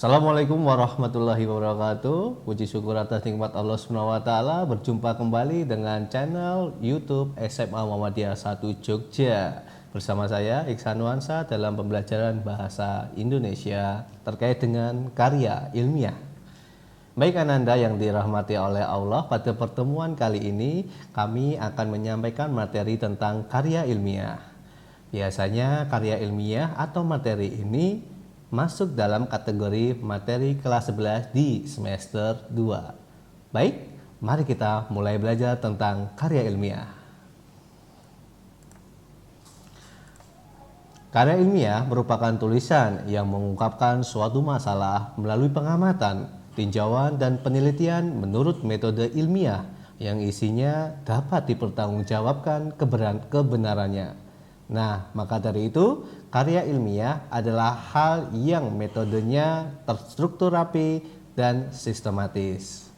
Assalamualaikum warahmatullahi wabarakatuh. Puji syukur atas nikmat Allah SWT. Berjumpa kembali dengan channel YouTube SMA Muhammadiyah 1 Jogja. Bersama saya Iksan Nuansa dalam pembelajaran bahasa Indonesia terkait dengan karya ilmiah. Baik Ananda yang dirahmati oleh Allah, pada pertemuan kali ini kami akan menyampaikan materi tentang karya ilmiah. Biasanya karya ilmiah atau materi ini masuk dalam kategori materi kelas 11 di semester 2. Baik, mari kita mulai belajar tentang karya ilmiah. Karya ilmiah merupakan tulisan yang mengungkapkan suatu masalah melalui pengamatan, tinjauan, dan penelitian menurut metode ilmiah yang isinya dapat dipertanggungjawabkan kebenarannya. Nah, maka dari itu, karya ilmiah adalah hal yang metodenya terstruktur rapi dan sistematis.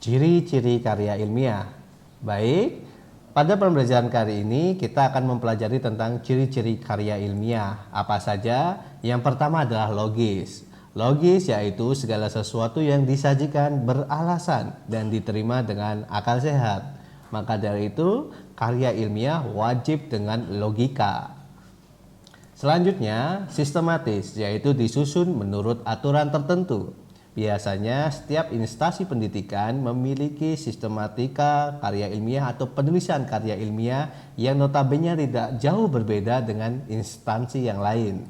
Ciri-ciri karya ilmiah. Baik, pada pembelajaran kali ini kita akan mempelajari tentang ciri-ciri karya ilmiah. Apa saja? Yang pertama adalah logis. Logis yaitu segala sesuatu yang disajikan beralasan dan diterima dengan akal sehat. Maka dari itu, karya ilmiah wajib dengan logika. Selanjutnya, sistematis, yaitu disusun menurut aturan tertentu. Biasanya, setiap instansi pendidikan memiliki sistematika karya ilmiah atau penulisan karya ilmiah yang notabene tidak jauh berbeda dengan instansi yang lain.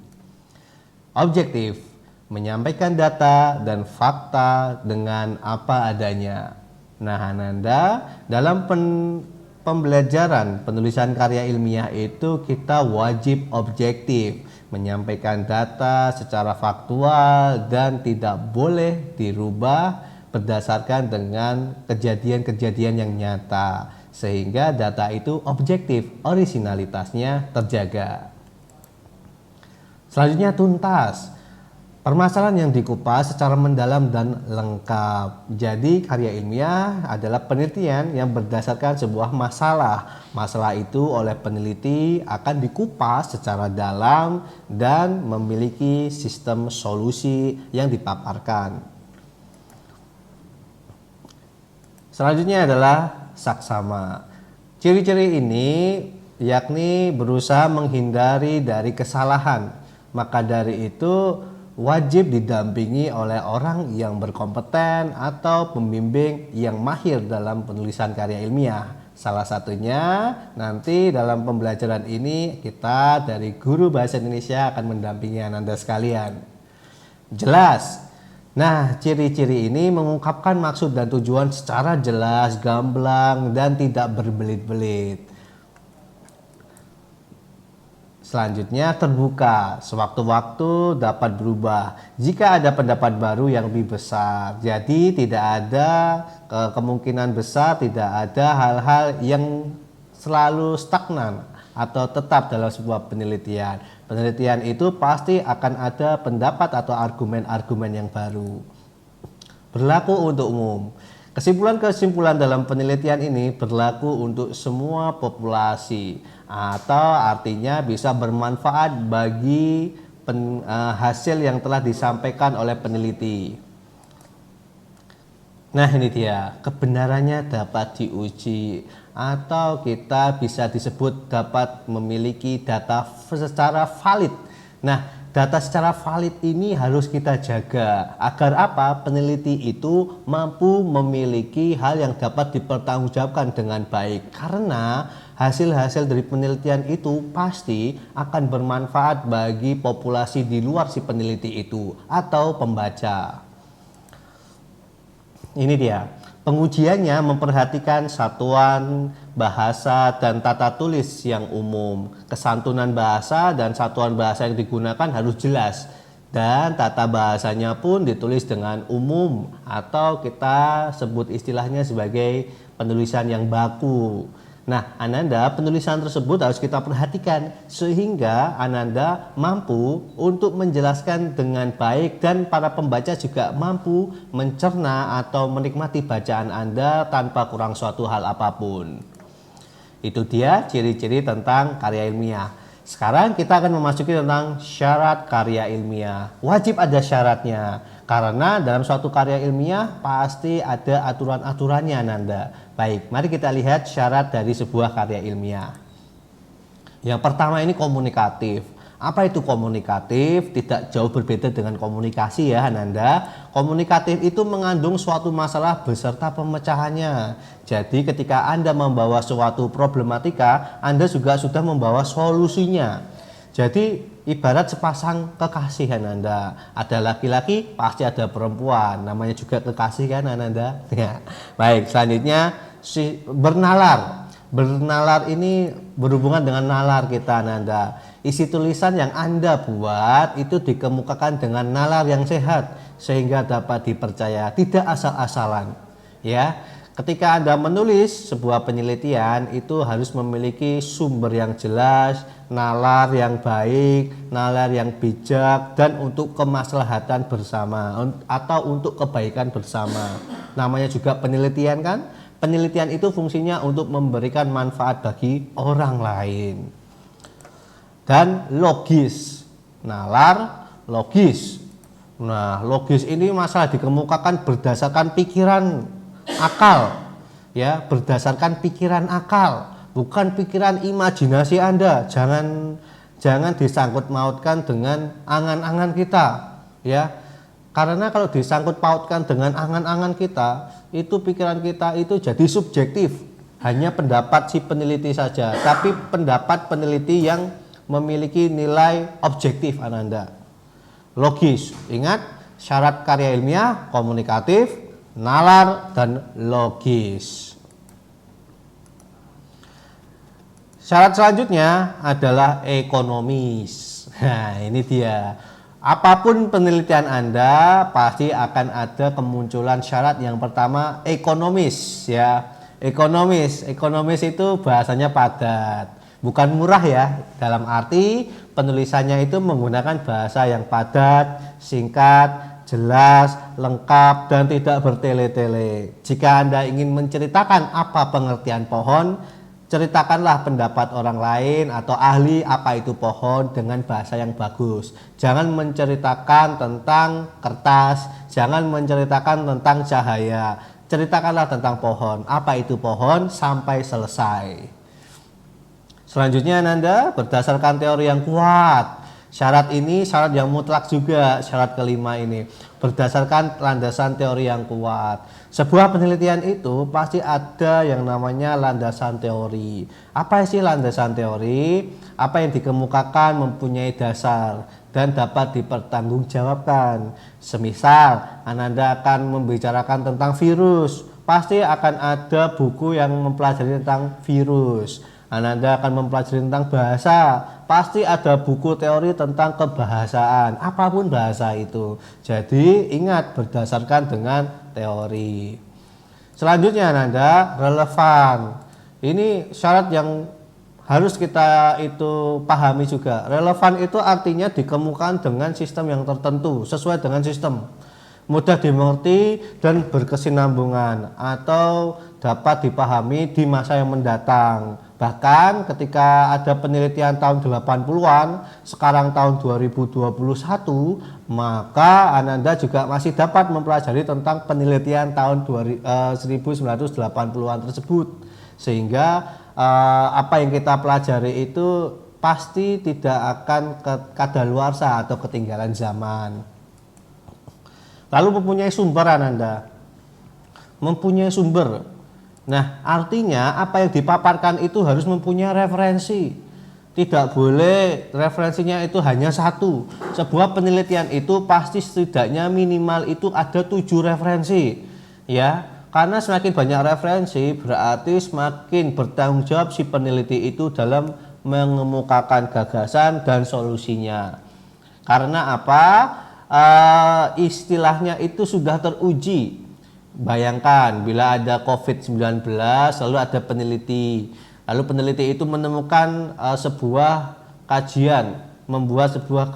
Objektif, menyampaikan data dan fakta dengan apa adanya. Nah, Ananda, dalam pembelajaran penulisan karya ilmiah itu kita wajib objektif, menyampaikan data secara faktual dan tidak boleh dirubah berdasarkan dengan kejadian-kejadian yang nyata, sehingga data itu objektif, orisinalitasnya terjaga. Selanjutnya, tuntas. Permasalahan yang dikupas secara mendalam dan lengkap. Jadi karya ilmiah adalah penelitian yang berdasarkan sebuah masalah. Masalah itu oleh peneliti akan dikupas secara dalam dan memiliki sistem solusi yang dipaparkan. Selanjutnya adalah saksama. Ciri-ciri ini yakni berusaha menghindari dari kesalahan. Maka dari itu wajib didampingi oleh orang yang berkompeten atau pembimbing yang mahir dalam penulisan karya ilmiah. Salah satunya nanti dalam pembelajaran ini kita dari guru bahasa Indonesia akan mendampingi Ananda sekalian. Jelas. Nah, ciri-ciri ini mengungkapkan maksud dan tujuan secara jelas, gamblang, dan tidak berbelit-belit. Selanjutnya, terbuka, sewaktu-waktu dapat berubah jika ada pendapat baru yang lebih besar. Jadi tidak ada kemungkinan besar, tidak ada hal-hal yang selalu stagnan atau tetap dalam sebuah penelitian. Penelitian itu pasti akan ada pendapat atau argumen-argumen yang baru. Berlaku untuk umum. Kesimpulan-kesimpulan dalam penelitian ini berlaku untuk semua populasi atau artinya bisa bermanfaat bagi hasil yang telah disampaikan oleh peneliti. Nah, ini dia, kebenarannya dapat diuji atau kita bisa disebut dapat memiliki data secara valid. Nah, data secara valid ini harus kita jaga agar apa? Peneliti itu mampu memiliki hal yang dapat dipertanggungjawabkan dengan baik, karena hasil-hasil dari penelitian itu pasti akan bermanfaat bagi populasi di luar si peneliti itu atau pembaca. Ini dia, pengujiannya memperhatikan satuan bahasa dan tata tulis yang umum. Kesantunan bahasa dan satuan bahasa yang digunakan harus jelas. Dan tata bahasanya pun ditulis dengan umum atau kita sebut istilahnya sebagai penulisan yang baku. Nah, Ananda, penulisan tersebut harus kita perhatikan sehingga Ananda mampu untuk menjelaskan dengan baik dan para pembaca juga mampu mencerna atau menikmati bacaan Anda tanpa kurang suatu hal apapun. Itu dia ciri-ciri tentang karya ilmiah. Sekarang kita akan memasuki tentang syarat karya ilmiah. Wajib ada syaratnya, karena dalam suatu karya ilmiah pasti ada aturan-aturannya Nanda. Baik, mari kita lihat syarat dari sebuah karya ilmiah. Yang pertama ini komunikatif. Apa itu komunikatif? Tidak jauh berbeda dengan komunikasi ya Nanda. Komunikatif itu mengandung suatu masalah beserta pemecahannya. Jadi ketika Anda membawa suatu problematika, Anda juga sudah membawa solusinya. Jadi ibarat sepasang kekasih kan Anda. Ada laki-laki, pasti ada perempuan. Namanya juga kekasih kan Anda. Baik, selanjutnya bernalar. Bernalar ini berhubungan dengan nalar kita Nanda. Isi tulisan yang Anda buat itu dikemukakan dengan nalar yang sehat sehingga dapat dipercaya, tidak asal-asalan. Ya, ketika Anda menulis sebuah penelitian itu harus memiliki sumber yang jelas, nalar yang baik, nalar yang bijak, dan untuk kemaslahatan bersama atau untuk kebaikan bersama. Namanya juga penelitian kan? Penelitian itu fungsinya untuk memberikan manfaat bagi orang lain. Dan logis, nalar logis. Nah, logis ini masalah dikemukakan berdasarkan pikiran akal, ya, berdasarkan pikiran akal, bukan pikiran imajinasi Anda. Jangan disangkut mautkan dengan angan-angan kita, ya. Karena kalau disangkut pautkan dengan angan-angan kita, itu pikiran kita itu jadi subjektif. Hanya pendapat si peneliti saja, tapi pendapat peneliti yang memiliki nilai objektif Ananda. Logis, ingat syarat karya ilmiah komunikatif, nalar, dan logis. Syarat selanjutnya adalah ekonomis. Nah, ini dia. Apapun penelitian Anda pasti akan ada kemunculan syarat yang pertama ekonomis ya. Ekonomis itu bahasanya padat, bukan murah ya. Dalam arti penulisannya itu menggunakan bahasa yang padat, singkat, jelas, lengkap, dan tidak bertele-tele. Jika Anda ingin menceritakan apa pengertian pohon, ceritakanlah pendapat orang lain atau ahli apa itu pohon dengan bahasa yang bagus. Jangan menceritakan tentang kertas, jangan menceritakan tentang cahaya. Ceritakanlah tentang pohon, apa itu pohon sampai selesai. Selanjutnya Nanda, berdasarkan teori yang kuat. Syarat ini syarat yang mutlak juga, syarat kelima ini. Berdasarkan landasan teori yang kuat. Sebuah penelitian itu pasti ada yang namanya landasan teori. Apa sih landasan teori? Apa yang dikemukakan mempunyai dasar dan dapat dipertanggungjawabkan. Semisal Ananda akan membicarakan tentang virus, pasti akan ada buku yang mempelajari tentang virus. Ananda akan mempelajari tentang bahasa, pasti ada buku teori tentang kebahasaan, apapun bahasa itu. Jadi ingat berdasarkan dengan teori. Selanjutnya Ananda, relevan. Ini syarat yang harus kita itu pahami juga. Relevan itu artinya dikemukakan dengan sistem yang tertentu, sesuai dengan sistem, mudah dimengerti dan berkesinambungan atau dapat dipahami di masa yang mendatang. Bahkan ketika ada penelitian tahun 80-an, sekarang tahun 2021, maka Ananda juga masih dapat mempelajari tentang penelitian tahun 1980-an tersebut. Sehingga apa yang kita pelajari itu pasti tidak akan kadaluarsa atau ketinggalan zaman. Lalu mempunyai sumber Ananda. Mempunyai sumber. Nah, artinya apa yang dipaparkan itu harus mempunyai referensi. Tidak boleh referensinya itu hanya satu. Sebuah penelitian itu pasti setidaknya minimal itu ada 7 referensi. Ya, karena semakin banyak referensi berarti semakin bertanggung jawab si peneliti itu dalam mengemukakan gagasan dan solusinya. Karena apa? Istilahnya itu sudah teruji. Bayangkan bila ada COVID-19 lalu ada peneliti, lalu peneliti itu menemukan sebuah kajian, membuat sebuah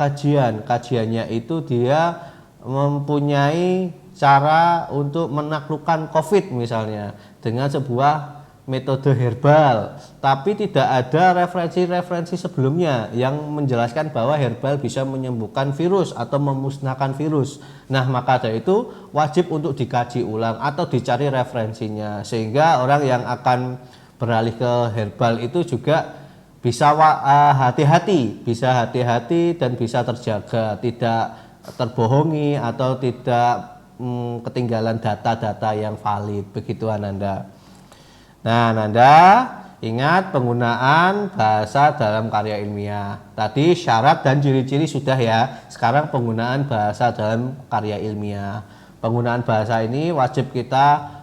kajiannya itu dia mempunyai cara untuk menaklukkan COVID misalnya dengan sebuah metode herbal, tapi tidak ada referensi-referensi sebelumnya yang menjelaskan bahwa herbal bisa menyembuhkan virus atau memusnahkan virus. Nah, maka dari itu wajib untuk dikaji ulang atau dicari referensinya, sehingga orang yang akan beralih ke herbal itu juga bisa hati-hati dan bisa terjaga, tidak terbohongi atau tidak ketinggalan data-data yang valid. Begitu Ananda. Nah, Ananda ingat penggunaan bahasa dalam karya ilmiah. Tadi syarat dan ciri-ciri sudah ya. Sekarang penggunaan bahasa dalam karya ilmiah. Penggunaan bahasa ini wajib kita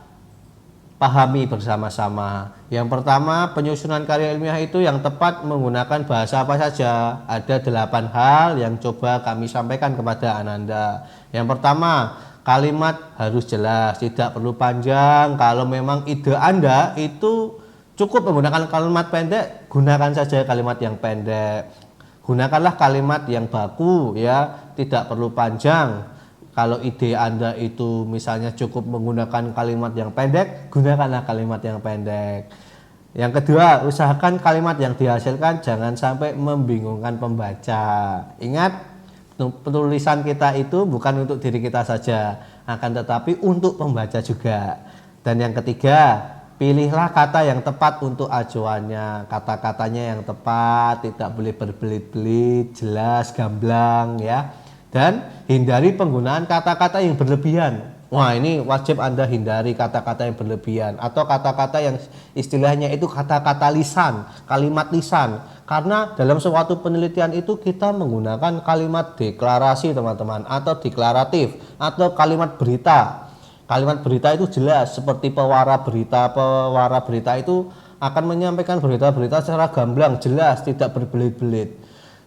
pahami bersama-sama. Yang pertama, penyusunan karya ilmiah itu yang tepat menggunakan bahasa apa saja. Ada 8 hal yang coba kami sampaikan kepada Ananda. Yang pertama, kalimat harus jelas, tidak perlu panjang. Kalau memang ide Anda itu cukup menggunakan kalimat pendek, gunakan saja kalimat yang pendek. Gunakanlah kalimat yang baku ya, tidak perlu panjang. Kalau ide Anda itu misalnya cukup menggunakan kalimat yang pendek, gunakanlah kalimat yang pendek. Yang kedua, usahakan kalimat yang dihasilkan jangan sampai membingungkan pembaca. Ingat, penulisan kita itu bukan untuk diri kita saja, akan tetapi untuk pembaca juga. Dan yang ketiga, pilihlah kata yang tepat untuk acuannya. Kata-katanya yang tepat, tidak boleh berbelit-belit, jelas, gamblang ya. Dan hindari penggunaan kata-kata yang berlebihan. Wah, ini wajib Anda hindari kata-kata yang berlebihan atau kata-kata yang istilahnya itu kata-kata lisan, kalimat lisan. Karena dalam suatu penelitian itu kita menggunakan kalimat deklarasi teman-teman, atau deklaratif, atau kalimat berita. Kalimat berita itu jelas, seperti pewara berita. Pewara berita itu akan menyampaikan berita-berita secara gamblang, jelas, tidak berbelit-belit.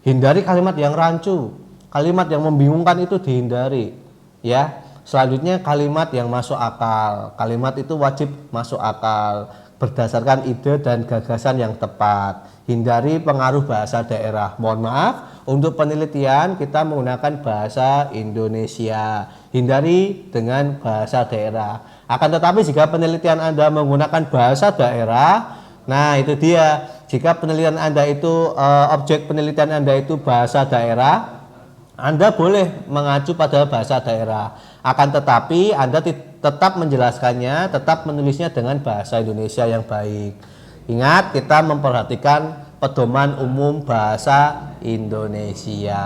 Hindari kalimat yang rancu, kalimat yang membingungkan itu dihindari ya. Selanjutnya kalimat yang masuk akal. Kalimat itu wajib masuk akal berdasarkan ide dan gagasan yang tepat. Hindari pengaruh bahasa daerah. Mohon maaf, untuk penelitian kita menggunakan bahasa Indonesia. Hindari dengan bahasa daerah. Akan tetapi jika penelitian Anda menggunakan bahasa daerah, nah itu dia. Jika penelitian Anda itu objek penelitian Anda itu bahasa daerah, Anda boleh mengacu pada bahasa daerah. Akan tetapi Anda tetap menjelaskannya, tetap menulisnya dengan bahasa Indonesia yang baik. Ingat, kita memperhatikan pedoman umum bahasa Indonesia.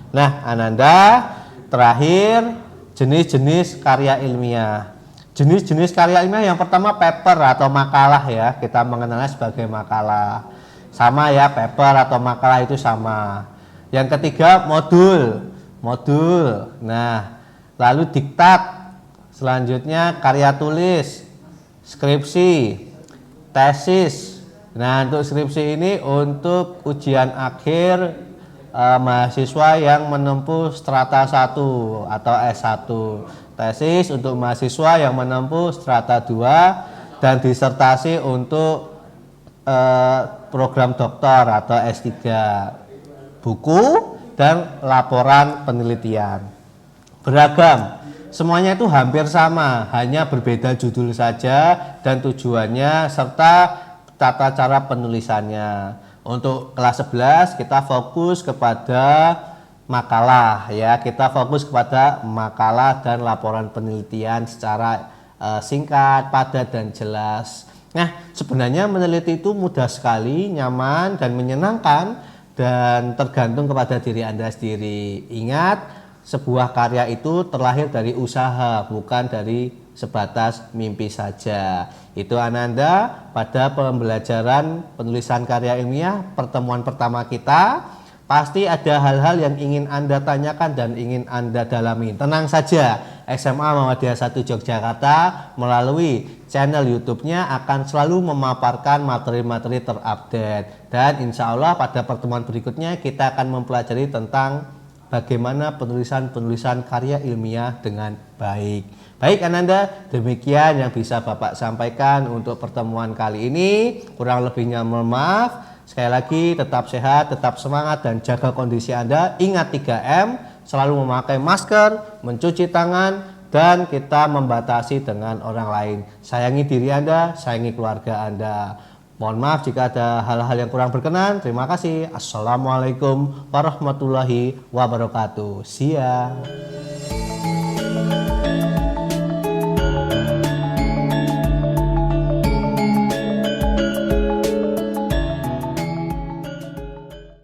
Nah, Ananda, terakhir jenis-jenis karya ilmiah. Jenis-jenis karya ilmiah yang pertama paper atau makalah ya, kita mengenalnya sebagai makalah. Sama ya, paper atau makalah itu sama. Yang ketiga modul. Nah, lalu diktat. Selanjutnya karya tulis, skripsi, tesis. Nah, untuk skripsi ini untuk ujian akhir mahasiswa yang menempuh strata 1 atau S1. Tesis untuk mahasiswa yang menempuh strata 2 dan disertasi untuk program doktor atau S3. Buku dan laporan penelitian. Beragam. Semuanya itu hampir sama, hanya berbeda judul saja dan tujuannya serta tata cara penulisannya. Untuk kelas 11 kita fokus kepada makalah ya, kita fokus kepada makalah dan laporan penelitian secara singkat, padat dan jelas. Nah, sebenarnya meneliti itu mudah sekali, nyaman dan menyenangkan dan tergantung kepada diri Anda sendiri. Ingat, sebuah karya itu terlahir dari usaha, bukan dari sebatas mimpi saja. Itu Ananda pada pembelajaran penulisan karya ilmiah pertemuan pertama kita. Pasti ada hal-hal yang ingin Anda tanyakan dan ingin Anda dalami. Tenang saja, SMA Muhammadiyah 1 Yogyakarta melalui channel YouTube-nya akan selalu memaparkan materi-materi terupdate. Dan insya Allah pada pertemuan berikutnya kita akan mempelajari tentang bagaimana penulisan karya ilmiah dengan baik. Baik Ananda, demikian yang bisa Bapak sampaikan untuk pertemuan kali ini. Kurang lebihnya mohon maaf. Sekali lagi tetap sehat, tetap semangat dan jaga kondisi Anda. Ingat 3M, selalu memakai masker, mencuci tangan, dan kita membatasi dengan orang lain. Sayangi diri Anda, sayangi keluarga Anda. Mohon maaf jika ada hal-hal yang kurang berkenan. Terima kasih. Assalamualaikum warahmatullahi wabarakatuh. See ya.